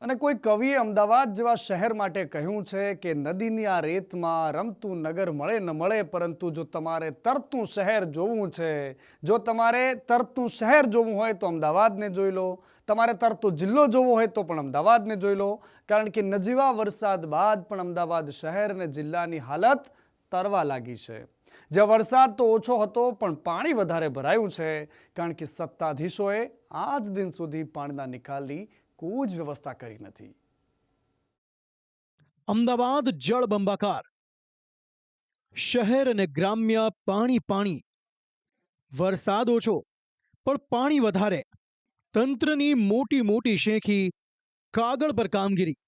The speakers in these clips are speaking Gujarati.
અને કોઈ કવિએ અમદાવાદ જેવા શહેર માટે કહ્યું છે કે નદીની આ રેતમાં રમતું નગર મળે ન મળે, પરંતુ જો તમારે તરતું શહેર જોવું છે, જો તમારે તરતું શહેર જોવું હોય તો અમદાવાદને જોઈ લો, તમારે તરતો જિલ્લો જોવો હોય તો પણ અમદાવાદને જોઈ લો, કારણ કે નજીવા વરસાદ બાદ પણ અમદાવાદ શહેર અને જિલ્લાની હાલત તરવા લાગી છે। જ્યાં વરસાદ તો ઓછો હતો પણ પાણી વધારે ભરાયું છે, કારણ કે સત્તાધીશોએ આજ દિન સુધી પાણીના નિકાલની કોઈ જ વ્યવસ્થા કરી નથી। અમદાવાદ જળબંબાકાર, શહેર અને ગ્રામ્ય પાણી પાણી, વરસાદ ઓછો પણ પાણી વધારે, તંત્રની મોટી મોટી શેખી, કાગળ પર કામગીરી।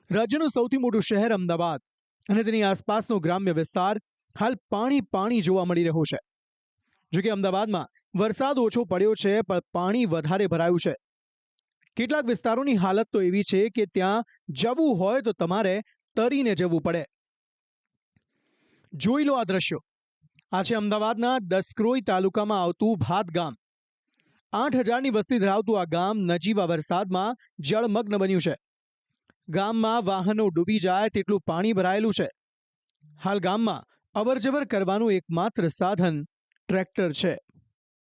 રાજ્યનું સૌથી મોટું શહેર અમદાવાદ અને તેની આસપાસનો ગ્રામ્ય વિસ્તાર હાલ પાણી પાણી જોવા મળી રહ્યો છે। જોકે અમદાવાદમાં વરસાદ ઓછો પડ્યો છે પણ પાણી વધારે ભરાયું છે। કેટલાક વિસ્તારોની હાલત તો એવી છે કે ત્યાં જવું હોય તો તમારે તરીને જવું પડે। જોઈ લો આ દ્રશ્યો। આ છે અમદાવાદના દસક્રોઈ તાલુકામાં આવતું ભાત ગામ। 8,000ની વસ્તી ધરાવતું આ ગામ નજીવા વરસાદમાં જળમગ્ન બન્યું છે। ગામમાં વાહનો ડૂબી જાય તેટલું પાણી ભરાયેલું છે। હાલ ગામમાં અવરજવર કરવાનું એકમાત્ર સાધન ટ્રેક્ટર છે।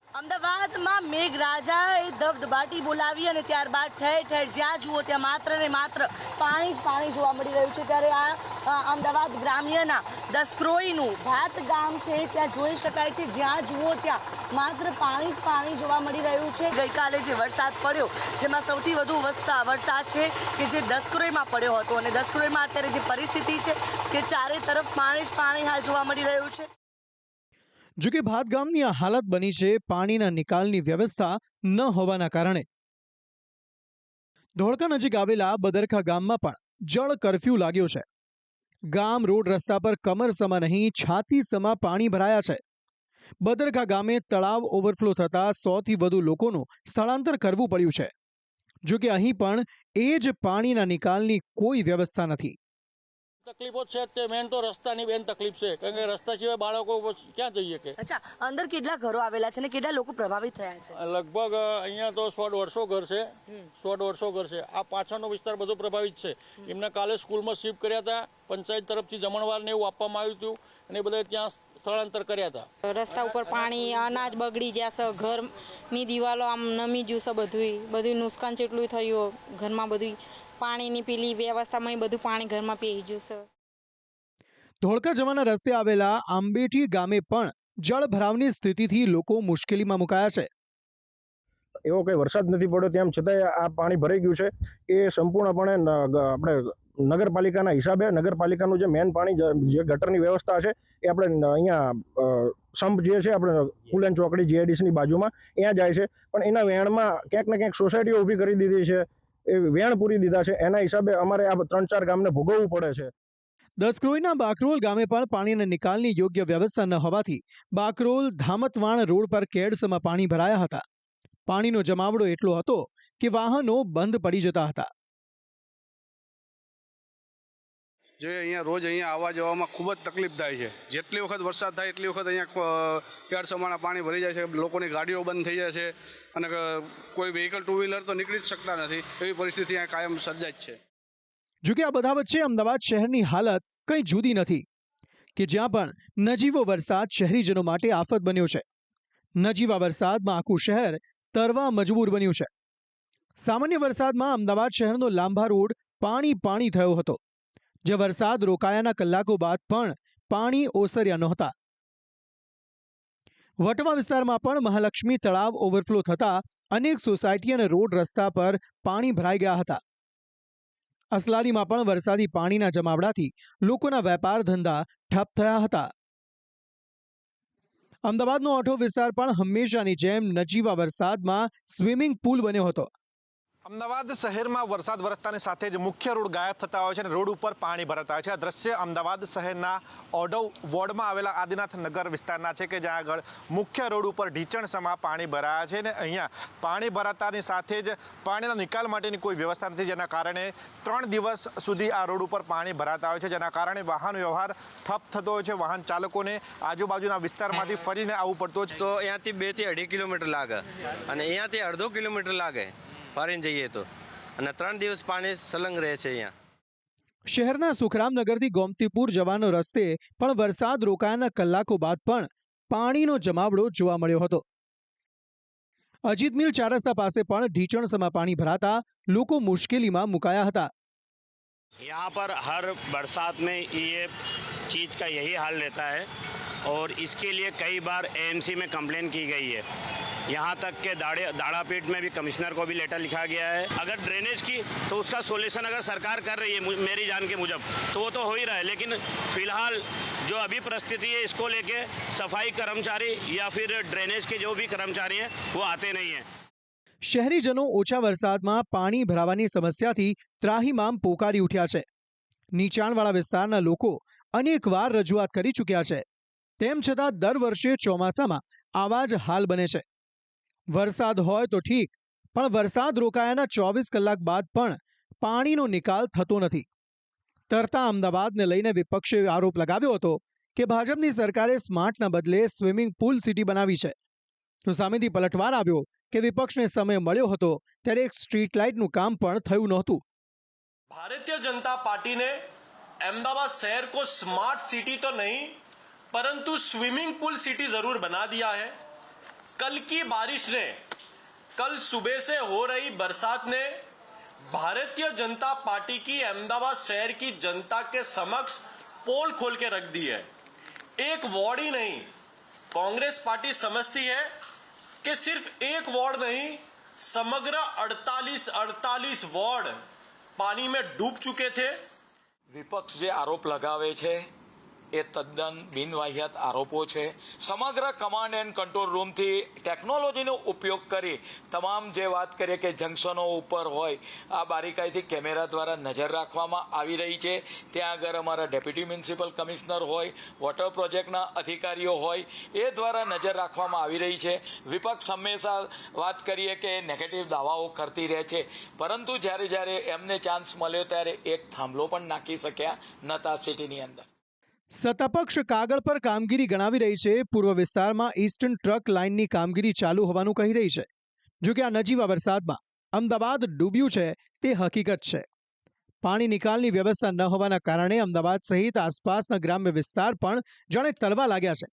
અમદાવાદમાં મેઘરાજાએ ધબધબાટી બોલાવી અને ત્યારબાદ ઠેર ઠેર જ્યાં જુઓ ત્યાં માત્ર ને માત્ર પાણી જ પાણી જોવા મળી રહ્યું છે। ત્યારે આ અમદાવાદ ગ્રામ્યના દસક્રોઈનું ભાત ગામ છે, ત્યાં જોઈ શકાય છે જ્યાં જુઓ ત્યાં માત્ર પાણી જ પાણી જોવા મળી રહ્યું છે। ગઈકાલે જે વરસાદ પડ્યો જેમાં સૌથી વધુ વરસાદ છે કે જે દસક્રોઈમાં પડ્યો હતો અને દસક્રોઈમાં અત્યારે જે પરિસ્થિતિ છે કે ચારે તરફ પાણી જ પાણી હાલ જોવા મળી રહ્યું છે। જો કે ભાત ગામની આ હાલત બની છે પાણીના નિકાલની વ્યવસ્થા ન હોવાના કારણે। ધોળકા નજીક આવેલા બદરખા ગામમાં પણ જળ કરફ્યુ લાગ્યો છે। ગામ રોડ રસ્તા પર કમરસમા નહીં છાતીસમા પાણી ભરાયા છે। બદરખા ગામે તળાવ ઓવરફ્લો થતા 100થી વધુ લોકોનું સ્થળાંતર કરવું પડ્યું છે। જો કે અહીં પણ એ જ પાણીના નિકાલની કોઈ વ્યવસ્થા નથી। તકલીફો છે તે મેન તો રસ્તાની બેન તકલીફ છે, કારણ કે રસ્તા સિવાય બાળકો ક્યાં જઈએ કે। અચ્છા, અંદર કેટલા ઘરો આવેલા છે અને કેટલા લોકો પ્રભાવિત થયા છે? લગભગ અહીંયા તો 100-150 ઘર છે, 100-150 ઘર છે। આ પાછળનો વિસ્તાર બધો પ્રભાવિત છે। એમને કાલે સ્કૂલમાં શિફ્ટ કર્યા હતા, પંચાયત તરફથી જમણવાર ને એવું આપવામાં આવ્યું હતું અને એ બધા ત્યાં સ્થળાંતર કર્યા હતા। રસ્તા ઉપર પાણી, અનાજ બગડી જશે, ઘરની દિવાલો આમ નમી ગયું છે, બધું નુકસાન જેટલું થયું, ઘરમાં બધું પાણીની પેલી વ્યવસ્થામાં બધું પાણી ઘરમાં પી ગયું છે। ધોળકા જવાના રસ્તે આવેલા આંબેઠી ગામે પણ જળ ભરાવની સ્થિતિથી લોકો મુશ્કેલીમાં મુકાયા છે। એવો કંઈ વરસાદ નથી પડ્યો તેમ છતાંય આ પાણી ભરાઈ ગયું છે। એ સંપૂર્ણપણે આપણે નગરપાલિકાના હિસાબે, નગરપાલિકાનું જે મેન પાણી જે ગટરની વ્યવસ્થા છે એ આપણે અહીંયા સંપ જે છે આપણે ફૂલન ચોકડી જીઆઈડીસીની બાજુમાં ત્યાં જાય છે, પણ એના વેણમાં ક્યાંક ને ક્યાંક સોસાયટીઓ ઊભી કરી દીધી છે, એ વેણ પૂરી દીધા છે। એના હિસાબે અમારે આ 3-4 ગામને ભોગવવું પડે છે। દસક્રોઈના બાકરોલ ગામે પણ પાણીના નિકાલની યોગ્ય વ્યવસ્થા ન હોવાથી બાકરોલ ધામતવાણ રોડ પર કેડસમાં પાણી ભરાયા હતા। પાણીનો જમાવડો એટલો હતો કે વાહનો બંધ પડી જતા હતા। જે અહીંયા રોજ અહીંયા આવવા જવામાં ખૂબ જ તકલીફ થાય છે। જેટલી વખત વરસાદ થાય એટલી વખત અહીંયા કેડસમાના પાણી ભરી જાય છે, લોકોની ગાડીઓ બંધ થઈ જાય છે અને કોઈ વ્હીકલ ટુ વ્હીલર તો નીકળી જ શકતા નથી, એવી પરિસ્થિતિ અહીંયા કાયમ સર્જાય જ છે। જો કે આ બધા વચ્ચે અમદાવાદ શહેરની હાલત કંઈ જુદી નથી કે જ્યાં પણ નજીવો વરસાદ શહેરીજનો માટે આફત બન્યો છે। નજીવા વરસાદમાં આખું શહેર તરવા મજબૂર બન્યું છે। સામાન્ય વરસાદમાં અમદાવાદ શહેરનો લાંભા રોડ પાણી પાણી થયો હતો, જે વરસાદ રોકાયાના કલાકો બાદ પણ પાણી ઓસર્યા નહોતા। વટવા વિસ્તારમાં પણ મહાલક્ષ્મી તળાવ ઓવરફ્લો થતા અનેક સોસાયટી અને રોડ રસ્તા પર પાણી ભરાઈ ગયા હતા। અસલારીમાં પણ વરસાદી પાણીના જમાવડાથી લોકોના વેપાર ધંધા ઠપ થયા હતા। અમદાવાદનો ઓઢો વિસ્તાર પણ હંમેશાની જેમ નજીવા વરસાદમાં સ્વિમિંગ પુલ બન્યો હતો। અમદાવાદ શહેરમાં વરસાદ વરસતાની સાથે જ મુખ્ય રોડ ગાયબ થતા હોય છે અને રોડ ઉપર પાણી ભરાતા હોય છે। આ દ્રશ્ય અમદાવાદ શહેરના ઓઢવ વોર્ડમાં આવેલા આદિનાથ નગર વિસ્તારના છે કે જ્યાં આગળ મુખ્ય રોડ ઉપર ઢીચણસમા પાણી ભરાયા છે અને અહીંયા પાણી ભરાતાની સાથે જ પાણીના નિકાલ માટેની કોઈ વ્યવસ્થા નથી, જેના કારણે 3 દિવસ સુધી આ રોડ ઉપર પાણી ભરાતા હોય છે, જેના કારણે વાહન વ્યવહાર ઠપ થતો હોય છે। વાહન ચાલકોને આજુબાજુના વિસ્તારમાંથી ફરીને આવવું પડતું હોય છે। તો અહીંયાથી 2 થી 2.5 કિલોમીટર લાગે અને અહીંયાથી અડધો કિલોમીટર લાગે ફરીને જઈએ તો અને 3 દિવસ પાણી સલંગ રહે છે અહીંયા. શહેરના સુખરામનગરથી ગોમતીપુર જવાનો રસ્તે પણ વરસાદ રોકાયાના કલાકો બાદ પણ પાણીનો જમાવડો જોવા મળ્યો હતો. અજીત મિલ 4 રસ્તા પાસે પણ ઢીચણસમાં પાણી ભરાતા લોકો મુશ્કેલીમાં મુકાયા હતા. यहाँ पर हर बरसात में ये चीज़ का यही हाल रहता है और इसके लिए कई बार एएमसी में कंप्लेन की गई है. यहाँ तक के दाड़ापीठ में भी कमिश्नर को भी लेटर लिखा गया है. अगर ड्रेनेज की तो उसका सॉल्यूशन अगर सरकार कर रही है मेरी जान के मुजब तो वो तो हो ही रहा है, लेकिन फिलहाल जो अभी परिस्थिति है इसको लेके सफाई कर्मचारी या फिर ड्रेनेज के जो भी कर्मचारी हैं वो आते नहीं हैं. શહેરીજનો ઓછા વરસાદમાં પાણી ભરાવાની સમસ્યાથી ત્રાહિમામ પોકારી ઉઠ્યા છે. નીચાણવાળા વિસ્તારના લોકો અનેકવાર રજૂઆત કરી ચૂક્યા છે. તેમ છતાં દર વર્ષે ચોમાસામાં આવા જ હાલ બને છે. વરસાદ હોય તો ઠીક, પણ વરસાદ રોકાયાના 24 કલાક બાદ પણ પાણીનો નિકાલ થતો નથી. તરતા અમદાવાદને લઈને વિપક્ષે આરોપ લગાવ્યો હતો કે ભાજપની સરકારે સ્માર્ટના બદલે સ્વિમિંગ પુલ સિટી બનાવી છે. તો સામેથી પલટવાર આવ્યો કે વિપક્ષને સમય મળ્યો હતો ત્યારે એક સ્ટ્રીટ લાઇટનું કામ પણ થયું નહોતું. भारतीय जनता पार्टी ने अहमदाबाद शहर को स्मार्ट सिटी तो नहीं परंतु स्विमिंग पूल सिटी जरूर बना दिया है. कल की बारिश ने, कल सुबह से हो रही बरसात ने भारतीय जनता पार्टी की अहमदाबाद शहर की जनता के समक्ष पोल खोल के रख दी है. एक वार्ड ही नहीं, कांग्रेस पार्टी समझती है कि सिर्फ एक वार्ड नहीं, समग्र 48 वार्ड पानी में डूब चुके थे. વિપક્ષ જે આરોપ લગાવે છે એ તદ્દન બિનવાહિયાત આરોપો છે. સમગ્ર કમાન્ડ એન્ડ કંટ્રોલ રૂમથી ટેકનોલોજીનો ઉપયોગ કરી તમામ જે વાત કરીએ કે જંકશનો ઉપર હોય આ બારીકાઈથી કેમેરા દ્વારા નજર રાખવામાં આવી રહી છે. ત્યાં આગળ અમારા ડેપ્યુટી મ્યુનિસિપલ કમિશનર હોય, વોટર પ્રોજેક્ટના અધિકારીઓ હોય એ દ્વારા નજર રાખવામાં આવી રહી છે. વિપક્ષ હંમેશા વાત કરીએ કે નેગેટિવ દાવાઓ કરતી રહે છે, પરંતુ જ્યારે એમને ચાન્સ મળ્યો ત્યારે એક થાંભલો પણ નાખી શક્યા નતા સિટીની અંદર. સત્તાપક્ષ કાગળ પર કામગીરી ગણાવી રહી છે. પૂર્વ વિસ્તારમાં ઈસ્ટર્ન ટ્રક લાઇનની કામગીરી ચાલુ હોવાનું કહી રહી છે. જો કે આ નજીવા વરસાદમાં અમદાવાદ ડૂબ્યું છે તે હકીકત છે. પાણી નિકાલની વ્યવસ્થા ન હોવાના કારણે અમદાવાદ સહિત આસપાસના ગ્રામ્ય વિસ્તાર પણ જાણે તળવા લાગ્યા છે.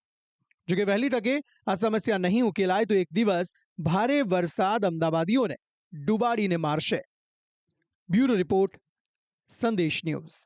જો કે વહેલી તકે આ સમસ્યા નહીં ઉકેલાય તો એક દિવસ ભારે વરસાદ અમદાવાદીઓને ડૂબાડીને મારશે. બ્યુરો રિપોર્ટ, સંદેશ ન્યૂઝ.